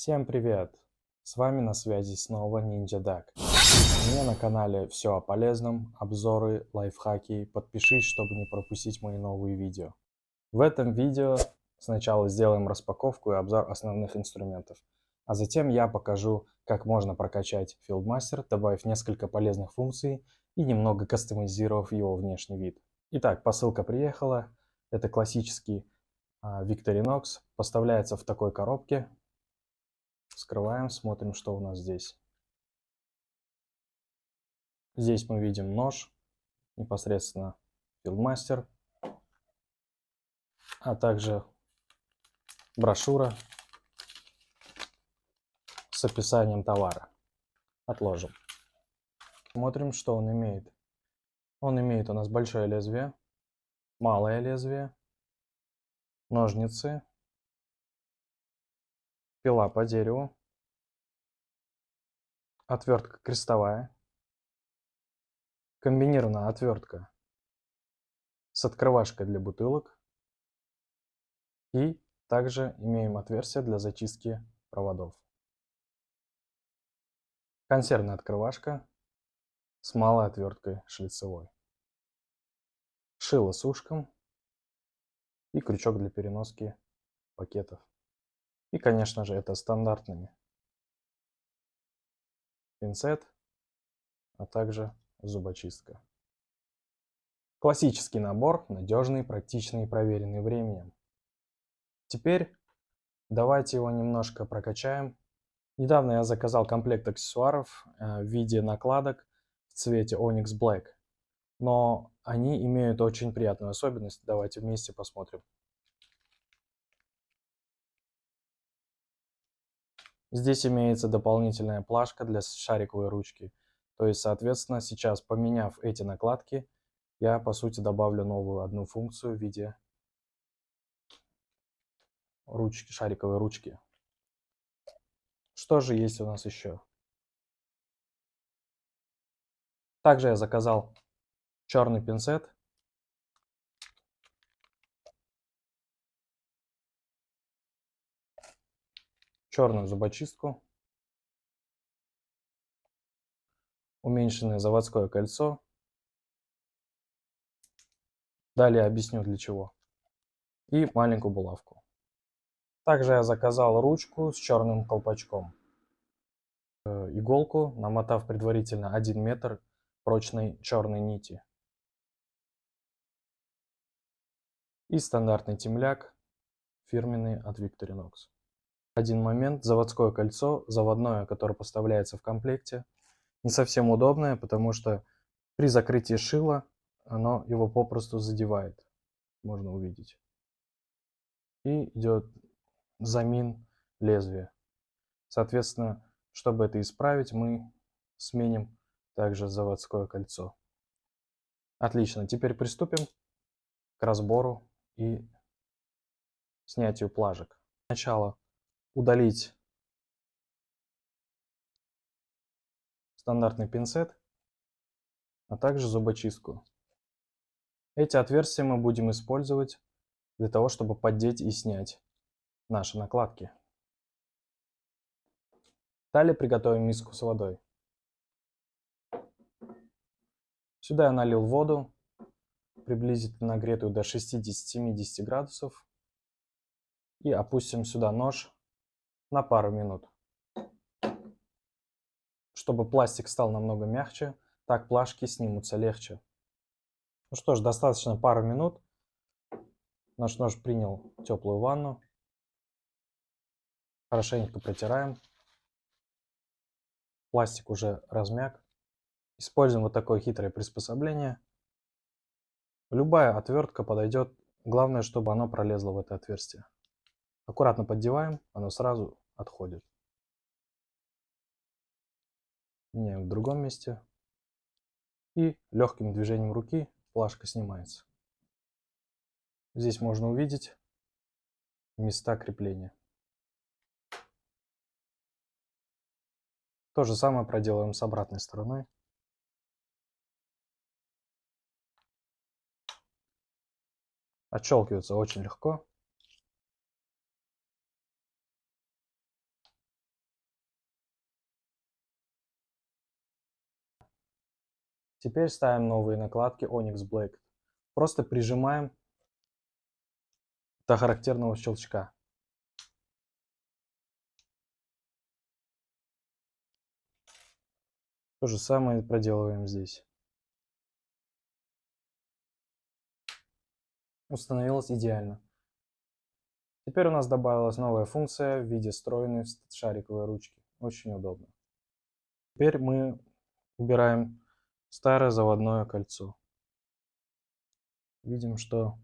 Всем привет! С вами на связи снова NinjaDuck. У меня на канале все о полезном, обзоры, лайфхаки. Подпишись, чтобы не пропустить мои новые видео. В этом видео сначала сделаем распаковку и обзор основных инструментов, а затем я покажу, как можно прокачать Fieldmaster, добавив несколько полезных функций и немного кастомизировав его внешний вид. Итак, посылка приехала. Это классический Victorinox. Поставляется в такой коробке. Вскрываем, смотрим, что у нас здесь. Здесь мы видим нож, непосредственно Fieldmaster, а также брошюра с описанием товара. Отложим. Смотрим, что он имеет. Он имеет у нас большое лезвие, малое лезвие, ножницы, пила по дереву, отвертка крестовая, комбинированная отвертка с открывашкой для бутылок и также имеем отверстие для зачистки проводов. Консервная открывашка с малой отверткой шлицевой. Шило с ушком и крючок для переноски пакетов. И, конечно же, это стандартными пинцет, а также зубочистка. Классический набор, надежный, практичный и проверенный временем. Теперь давайте его немножко прокачаем. Недавно я заказал комплект аксессуаров в виде накладок в цвете Onyx Black, но они имеют очень приятную особенность. Давайте вместе посмотрим. Здесь имеется дополнительная плашка для шариковой ручки. То есть, соответственно, сейчас, поменяв эти накладки, я, по сути, добавлю новую одну функцию в виде ручки, шариковой ручки. Что же есть у нас еще? Также я заказал черный пинцет. Черную зубочистку. Уменьшенное заводское кольцо. Далее объясню для чего. И маленькую булавку. Также я заказал ручку с черным колпачком. Иголку, намотав предварительно 1 метр прочной черной нити. И стандартный темляк, фирменный от Victorinox. Один момент, заводское кольцо, заводное, которое поставляется в комплекте, не совсем удобное, потому что при закрытии шила оно его попросту задевает, можно увидеть. И идет замин лезвия. Соответственно, чтобы это исправить, мы сменим также заводское кольцо. Отлично, теперь приступим к разбору и снятию плажек. Сначала удалить стандартный пинцет, а также зубочистку. Эти отверстия мы будем использовать для того, чтобы поддеть и снять наши накладки. Далее приготовим миску с водой. Сюда я налил воду, приблизительно нагретую до 60-70 градусов. И опустим сюда нож на пару минут. Чтобы пластик стал намного мягче, так плашки снимутся легче. Ну что ж, достаточно пару минут. Наш нож принял теплую ванну. Хорошенько протираем. Пластик уже размяк. Используем вот такое хитрое приспособление. Любая отвертка подойдет. Главное, чтобы оно пролезло в это отверстие. Аккуратно поддеваем, оно сразу отходит. Меняем в другом месте. И легким движением руки плашка снимается. Здесь можно увидеть места крепления. То же самое проделаем с обратной стороной. Отщелкивается очень легко. Теперь ставим новые накладки Onyx Black. Просто прижимаем до характерного щелчка. То же самое проделываем здесь. Установилось идеально. Теперь у нас добавилась новая функция в виде встроенной шариковой ручки. Очень удобно. Теперь мы убираем старое заводное кольцо. Видим, что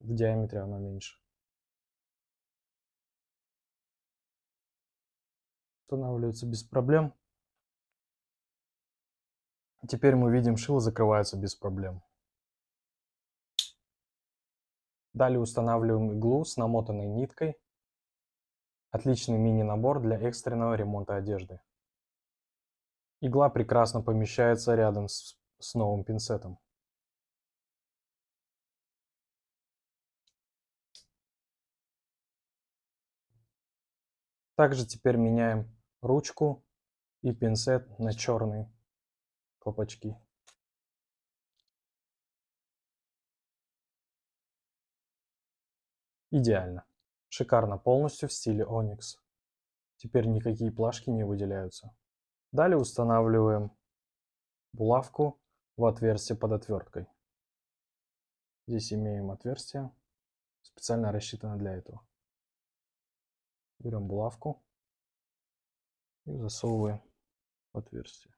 в диаметре оно меньше. Устанавливается без проблем. Теперь мы видим, шило закрывается без проблем. Далее устанавливаем иглу с намотанной ниткой. Отличный мини-набор для экстренного ремонта одежды. Игла прекрасно помещается рядом с новым пинцетом. Также теперь меняем ручку и пинцет на черные колпачки. Идеально. Шикарно, полностью в стиле Onyx. Теперь никакие плашки не выделяются. Далее устанавливаем булавку в отверстие под отверткой. Здесь имеем отверстие, специально рассчитано для этого. Берем булавку и засовываем в отверстие.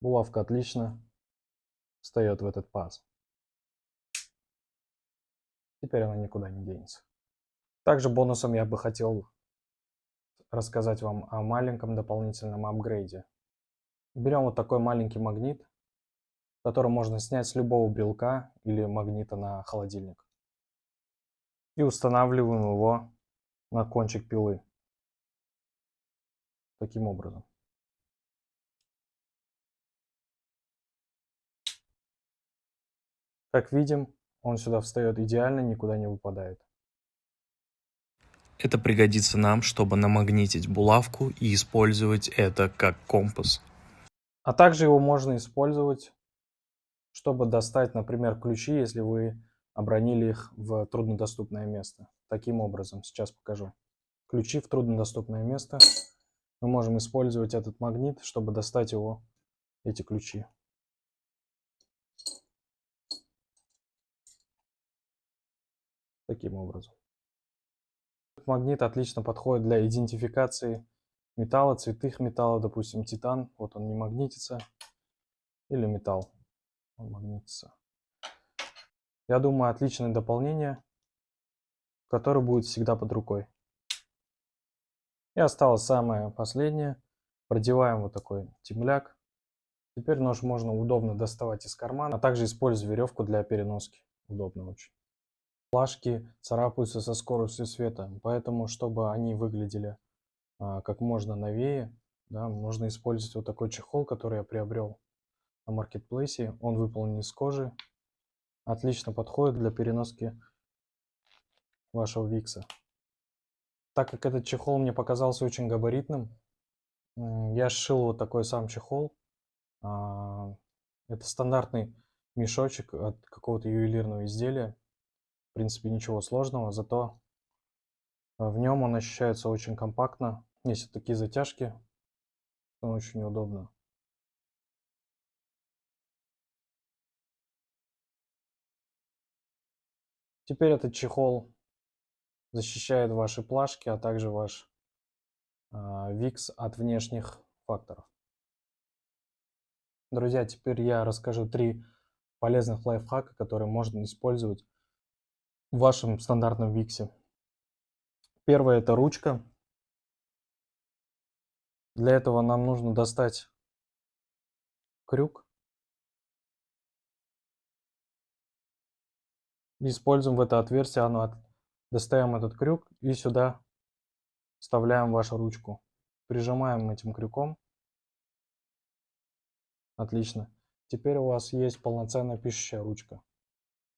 Булавка отлично встает в этот паз. Теперь она никуда не денется. Также бонусом я бы хотел рассказать вам о маленьком дополнительном апгрейде. Берем вот такой маленький магнит, который можно снять с любого брелка или магнита на холодильник. И устанавливаем его на кончик пилы. Таким образом. Как видим, он сюда встает идеально, никуда не выпадает. Это пригодится нам, чтобы намагнитить булавку и использовать это как компас. А также его можно использовать, чтобы достать, например, ключи, если вы обронили их в труднодоступное место. Таким образом, сейчас покажу. Ключи в труднодоступное место. Мы можем использовать этот магнит, чтобы достать эти ключи. Таким образом. Магнит отлично подходит для идентификации металла, цветных металлов, допустим, титан. Вот он не магнитится. Или металл. Он магнитится. Я думаю, отличное дополнение, которое будет всегда под рукой. И осталось самое последнее. Продеваем вот такой темляк. Теперь нож можно удобно доставать из кармана, а также использовать веревку для переноски. Удобно очень. Плашки царапаются со скоростью света, поэтому, чтобы они выглядели как можно новее, да, можно использовать вот такой чехол, который я приобрел на маркетплейсе. Он выполнен из кожи. Отлично подходит для переноски вашего викса. Так как этот чехол мне показался очень габаритным, я сшил вот такой сам чехол. Это стандартный мешочек от какого-то ювелирного изделия. В принципе, ничего сложного, зато в нем он ощущается очень компактно. Есть вот такие затяжки, очень удобно. Теперь этот чехол защищает ваши плашки, а также ваш викс от внешних факторов. Друзья, теперь я расскажу 3 полезных лайфхака, которые можно использовать в вашем стандартном виксе. Первое — это ручка. Для этого нам нужно достать крюк. Используем в это отверстие, достаем этот крюк и сюда вставляем вашу ручку. Прижимаем этим крюком. Отлично. Теперь у вас есть полноценная пишущая ручка.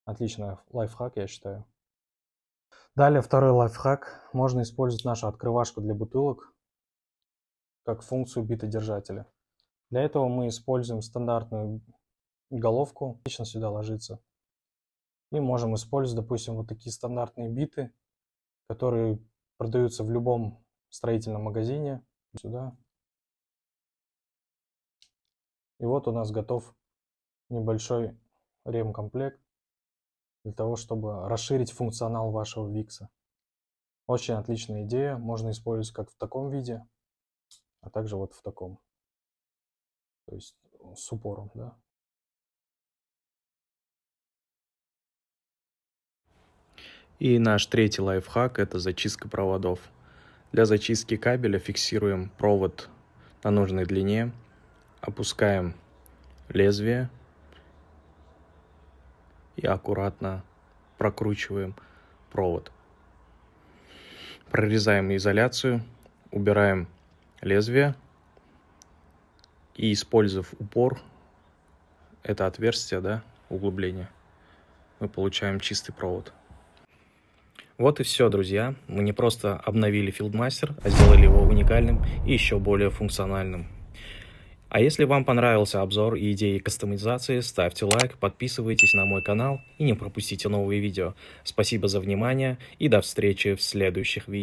Отличный лайфхак, я считаю. Далее второй лайфхак. Можно использовать нашу открывашку для бутылок как функцию битодержателя. Для этого мы используем стандартную головку, отлично сюда ложится. И можем использовать, допустим, вот такие стандартные биты, которые продаются в любом строительном магазине. Сюда. И вот у нас готов небольшой ремкомплект для того, чтобы расширить функционал вашего викса. Очень отличная идея. Можно использовать как в таком виде, а также вот в таком. То есть с упором, да. И наш третий лайфхак – это зачистка проводов. Для зачистки кабеля фиксируем провод на нужной длине, опускаем лезвие и аккуратно прокручиваем провод. Прорезаем изоляцию, убираем лезвие и, использовав упор, это отверстие, да, углубление, мы получаем чистый провод. Вот и все, друзья. Мы не просто обновили Fieldmaster, а сделали его уникальным и еще более функциональным. А если вам понравился обзор и идеи кастомизации, ставьте лайк, подписывайтесь на мой канал и не пропустите новые видео. Спасибо за внимание и до встречи в следующих видео.